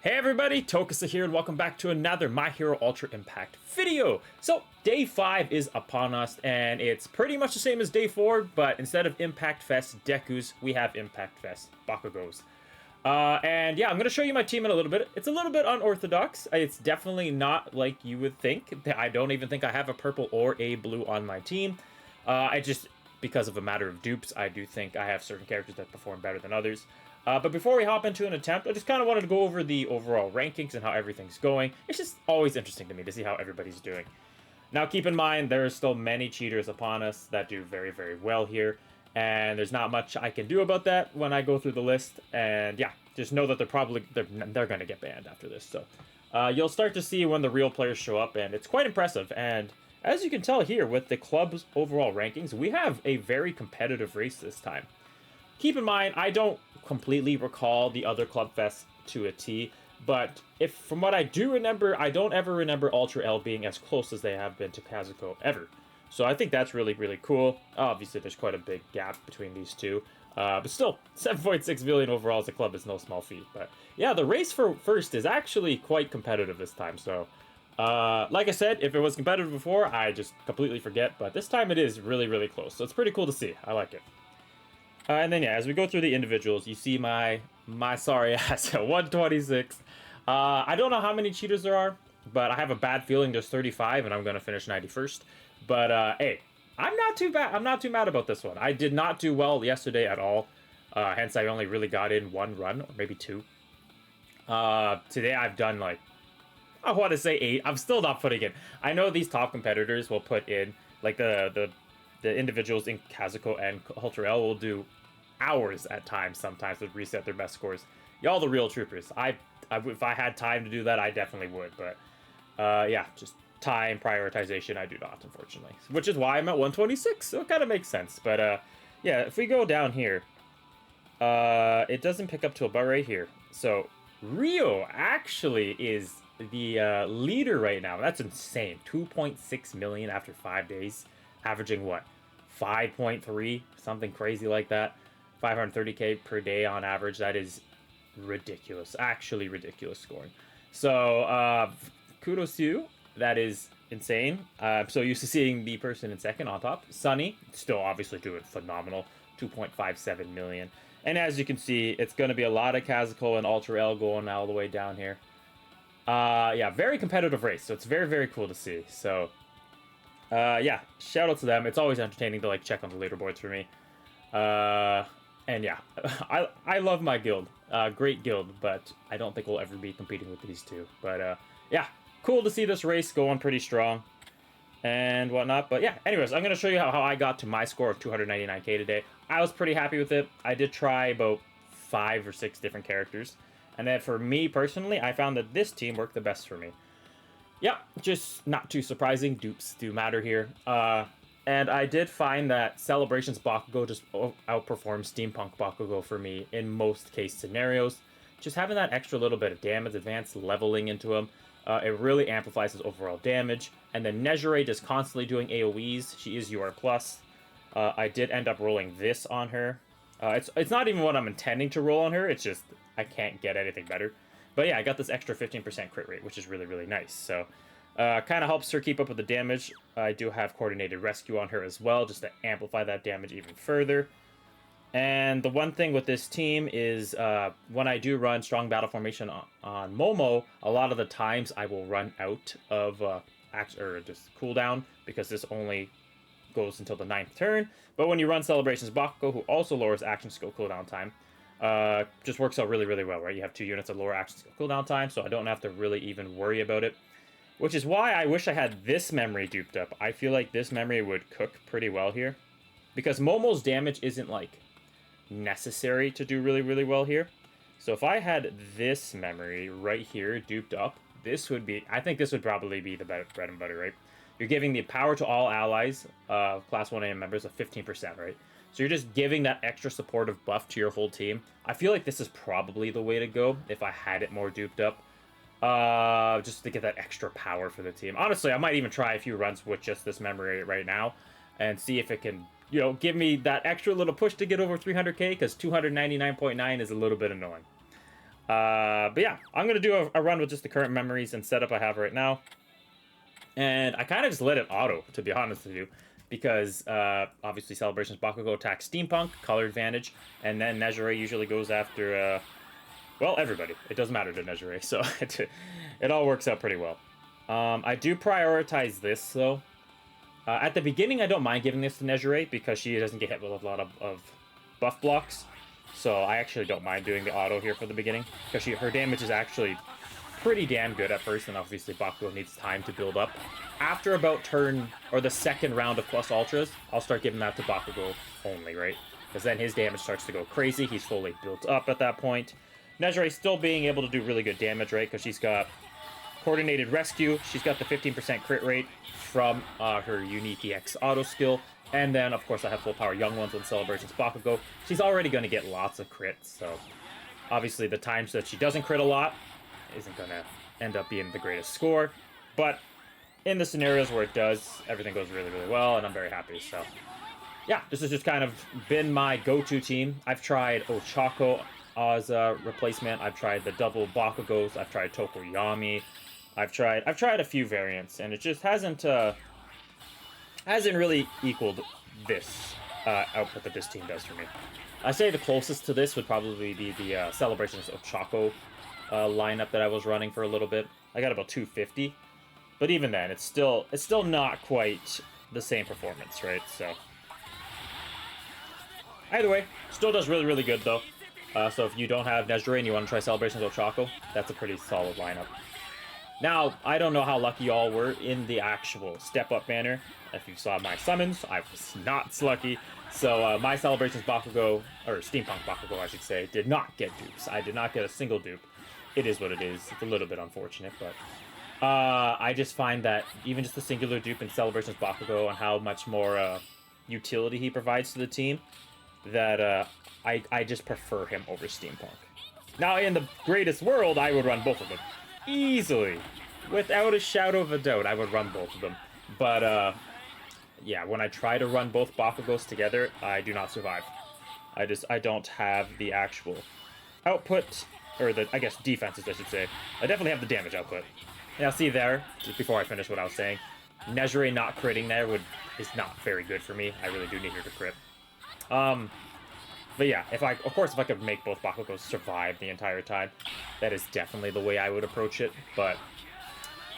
Hey everybody, Tokusa here and welcome back to another My Hero Ultra Impact video. So, day 5 is upon us and it's pretty much the same as day 4, but instead of Impact Fest Dekus, we have Impact Fest Bakugos. And yeah, I'm going to show you my team in a little bit. It's a little bit unorthodox. It's definitely not like you would think. I don't even think I have a purple or a blue on my team. Because of a matter of dupes, I do think I have certain characters that perform better than others. But before we hop into an attempt, I just kind of wanted to go over the overall rankings and how everything's going. It's just always interesting to me to see how everybody's doing. Now, keep in mind, there are still many cheaters upon us that do very, very well here. And there's not much I can do about that when I go through the list. And yeah, just know that they're going to get banned after this. So you'll start to see when the real players show up, and it's quite impressive. And as you can tell here with the club's overall rankings, we have a very competitive race this time. Keep in mind, I don't completely recall the other club fests to a T, but from what I do remember, I don't ever remember Ultra L being as close as they have been to Kazuko ever. So I think that's really, really cool. Obviously, there's quite a big gap between these two. But still, 7.6 million overall as a club is no small feat. But yeah, the race for first is actually quite competitive this time. So, like I said, if it was competitive before, I just completely forget. But this time it is really, really close. So it's pretty cool to see. I like it. And then, yeah, as we go through the individuals, you see my sorry ass at 126. I don't know how many cheaters there are, but I have a bad feeling there's 35, and I'm going to finish 91st. But, hey, I'm not too bad. I'm not too mad about this one. I did not do well yesterday at all. Hence, I only really got in one run, or maybe two. Today, I've done, like, I want to say 8. I'm still not putting in. I know these top competitors will put in, like, the individuals in Kazuko and Ultra L will do hours at times sometimes to reset their best scores. Y'all the real troopers. If I had time to do that, I definitely would. But yeah, just time prioritization, I do not, unfortunately. Which is why I'm at 126, so it kind of makes sense. But yeah, if we go down here, it doesn't pick up till about right here. So Rio actually is the leader right now. That's insane. 2.6 million after 5 days. Averaging what? 5.3? Something crazy like that. 530k per day on average. That is ridiculous. Actually ridiculous scoring. So, kudos to you. That is insane. I'm so used to seeing the person in second on top. Sunny, still obviously doing phenomenal. 2.57 million. And as you can see, it's going to be a lot of Kazuko and Ultra L going all the way down here. Yeah, very competitive race. So it's very, very cool to see. So, yeah, shout out to them. It's always entertaining to like check on the leaderboards for me. And yeah, I love my guild. Great guild, but I don't think we'll ever be competing with these two. But yeah, cool to see this race going pretty strong and whatnot. But yeah, anyways, I'm going to show you how I got to my score of 299k today. I was pretty happy with it. I did try about 5 or 6 different characters. And then for me personally, I found that this team worked the best for me. Yeah, just not too surprising. Dupes do matter here. And I did find that Celebrations Bakugo just outperforms Steampunk Bakugo for me in most case scenarios. Just having that extra little bit of damage, advanced leveling into him, it really amplifies his overall damage. And then Nejire just constantly doing AoEs. She is UR+. I did end up rolling this on her. It's not even what I'm intending to roll on her. It's just I can't get anything better. But yeah, I got this extra 15% crit rate, which is really, really nice. So, kind of helps her keep up with the damage. I do have Coordinated Rescue on her as well, just to amplify that damage even further. And the one thing with this team is when I do run Strong Battle Formation on Momo, a lot of the times I will run out of just cooldown, because this only goes until the 9th turn. But when you run Celebrations Bakugo, who also lowers action skill cooldown time, just works out really, really well, right? You have 2 units of lower action skill cooldown time, so I don't have to really even worry about it. Which is why I wish I had this memory duped up. I feel like this memory would cook pretty well here. Because Momo's damage isn't, like, necessary to do really, really well here. So if I had this memory right here duped up, this would be... I think this would probably be the bread and butter, right? You're giving the power to all allies, Class 1AM members, of 15%, right? So you're just giving that extra supportive buff to your whole team. I feel like this is probably the way to go if I had it more duped up. Just to get that extra power for the team. Honestly, I might even try a few runs with just this memory right now and see if it can, you know, give me that extra little push to get over 300k, because 299.9 is a little bit annoying. But yeah, I'm going to do a run with just the current memories and setup I have right now. And I kind of just let it auto, to be honest with you. Because, obviously, Celebrations Bakugo attacks Steampunk, color advantage. And then Nejire usually goes after, well, everybody. It doesn't matter to Nejire, so it all works out pretty well. I do prioritize this, though. At the beginning, I don't mind giving this to Nejire because she doesn't get hit with a lot of buff blocks. So I actually don't mind doing the auto here for the beginning because her damage is actually pretty damn good at first, and obviously Bakugo needs time to build up. After about turn, or the second round of plus ultras, I'll start giving that to Bakugo only, right? Because then his damage starts to go crazy. He's fully built up at that point. Nejire still being able to do really good damage, right? Because she's got Coordinated Rescue. She's got the 15% crit rate from her unique EX auto skill. And then, of course, I have full power Young Ones on Celebrations Bakugo. She's already going to get lots of crits, so obviously the times that she doesn't crit a lot isn't going to end up being the greatest score. But in the scenarios where it does, everything goes really, really well, and I'm very happy. So yeah, this has just kind of been my go-to team. I've tried Ochako as a replacement. I've tried the double Bakugos. I've tried Tokoyami. I've tried a few variants, and it just hasn't really equaled this output that this team does for me. I say the closest to this would probably be the Celebrations Ochako lineup that I was running for a little bit. I got about 250, but even then, it's still not quite the same performance, right? So either way, still does really, really good though. So if you don't have Nejire and you want to try Celebrations Ochako, that's a pretty solid lineup. Now, I don't know how lucky y'all were in the actual step-up banner. If you saw my summons, I was not lucky. So my Celebrations Bakugo, or Steampunk Bakugo, I should say, did not get dupes. I did not get a single dupe. It is what it is. It's a little bit unfortunate, but I just find that even just a singular dupe in Celebrations Bakugo and how much more utility he provides to the team, that I just prefer him over Steampunk. Now, in the greatest world, I would run both of them. Easily. Without a shadow of a doubt, I would run both of them. But, yeah, when I try to run both Bakugos together, I do not survive. I don't have the actual output, or the, I guess, defenses, I should say. I definitely have the damage output. Now, see there, just before I finish what I was saying, Nejire not critting there is not very good for me. I really do need her to crit. But yeah, if I could make both Bakugos survive the entire time, that is definitely the way I would approach it. But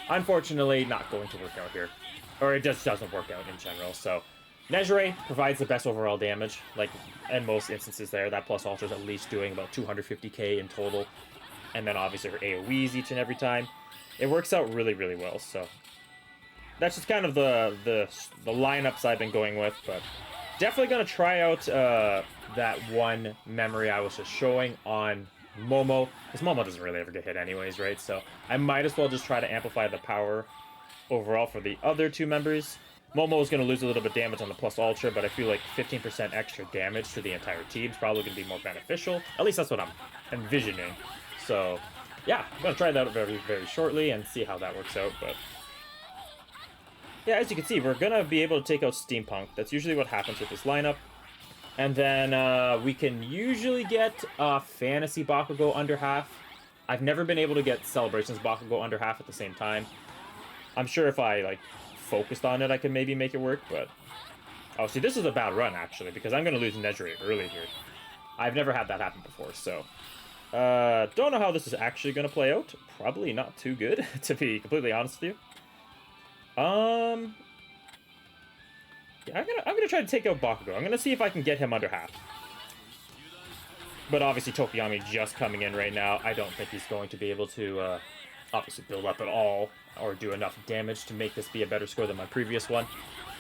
unfortunately, not going to work out here. Or it just doesn't work out in general. So Nejire provides the best overall damage. Like, in most instances there, that plus ultra is at least doing about 250k in total. And then obviously her AoEs each and every time. It works out really, really well. So that's just kind of the lineups I've been going with. But definitely going to try out that one memory I was just showing on Momo. Because Momo doesn't really ever get hit anyways, right? So I might as well just try to amplify the power overall for the other two members. Momo is going to lose a little bit of damage on the plus ultra, but I feel like 15% extra damage to the entire team is probably going to be more beneficial. At least that's what I'm envisioning. So yeah, I'm going to try that out very, very shortly and see how that works out. But yeah, as you can see, we're going to be able to take out Steampunk. That's usually what happens with this lineup. And then we can usually get Fantasy Bakugo under half. I've never been able to get Celebrations Bakugo under half at the same time. I'm sure if I, like, focused on it, I could maybe make it work, but... Oh, see, this is a bad run, actually, because I'm going to lose Nejire early here. I've never had that happen before, so... don't know how this is actually going to play out. Probably not too good, to be completely honest with you. Yeah, I'm gonna try to take out Bakugo. I'm gonna see if I can get him under half. But obviously Tokoyami just coming in right now. I don't think he's going to be able to obviously build up at all or do enough damage to make this be a better score than my previous one.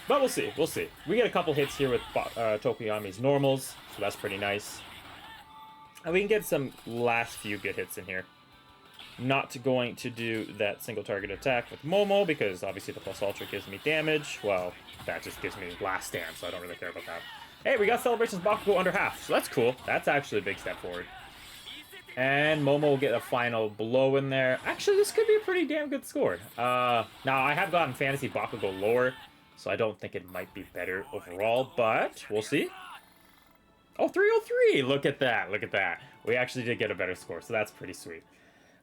But we'll see, we'll see. We get a couple hits here with Tokoyami's normals, so that's pretty nice. And we can get some last few good hits in here. Not going to do that single target attack with Momo because obviously the plus ultra gives me damage. Well, that just gives me last stand, so I don't really care about that. Hey, we got Celebrations Bakugo under half, so that's cool. That's actually a big step forward. And Momo will get a final blow in there. Actually, this could be a pretty damn good score. Now, I have gotten Fantasy Bakugo lower, so I don't think it might be better overall, but we'll see. Oh, 303! Look at that, look at that. We actually did get a better score, so that's pretty sweet.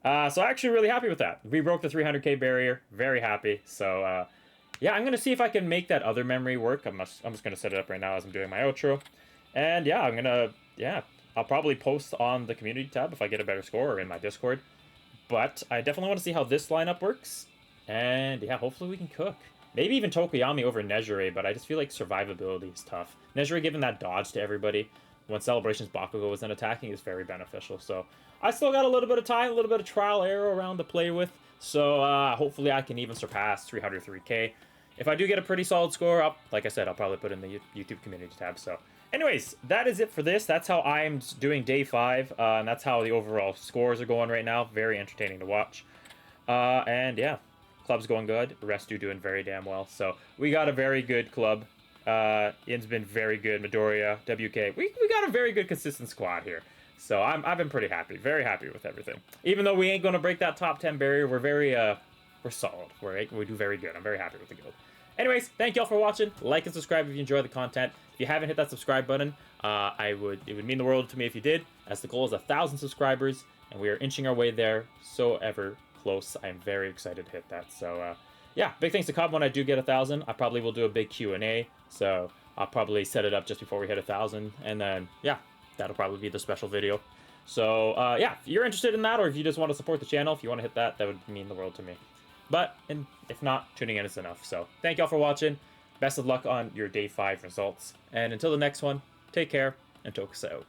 So actually really happy with that. We broke the 300k barrier, very happy. So yeah, I'm gonna see if I can make that other memory work. I'm just gonna set it up right now as I'm doing my outro. And yeah, I'll probably post on the community tab if I get a better score or in my Discord. But I definitely want to see how this lineup works. And yeah, hopefully we can cook. Maybe even Tokoyami over Nejire, but I just feel like survivability is tough. Nejire giving that dodge to everybody when Celebration's Bakugo wasn't attacking is very beneficial. So I still got a little bit of time, a little bit of trial error around to play with. So hopefully I can even surpass 303k. If I do get a pretty solid score, like I said, I'll probably put in the YouTube community tab. So anyways, that is it for this. That's how I'm doing day 5. And that's how the overall scores are going right now. Very entertaining to watch. And yeah, club's going good. Restu doing very damn well. So we got a very good club. In's been very good. Midoriya, WK. We got a very good consistent squad here. So I've been pretty happy. Very happy with everything. Even though we ain't going to break that top 10 barrier, we're solid. We do very good. I'm very happy with the guild. Anyways, thank y'all for watching. Like and subscribe if you enjoy the content. If you haven't hit that subscribe button, it would mean the world to me if you did, as the goal is 1,000 subscribers, and we are inching our way there so ever close. I'm very excited to hit that. So yeah, big thanks to Cobb. When I do get 1,000, I probably will do a big Q&A. So I'll probably set it up just before we hit 1,000, and then yeah, that'll probably be the special video. So yeah, if you're interested in that, or if you just want to support the channel, if you want to hit that, that would mean the world to me. But if not, tuning in is enough. So thank y'all for watching. Best of luck on your day 5 results. And until the next one, take care and Tokus out.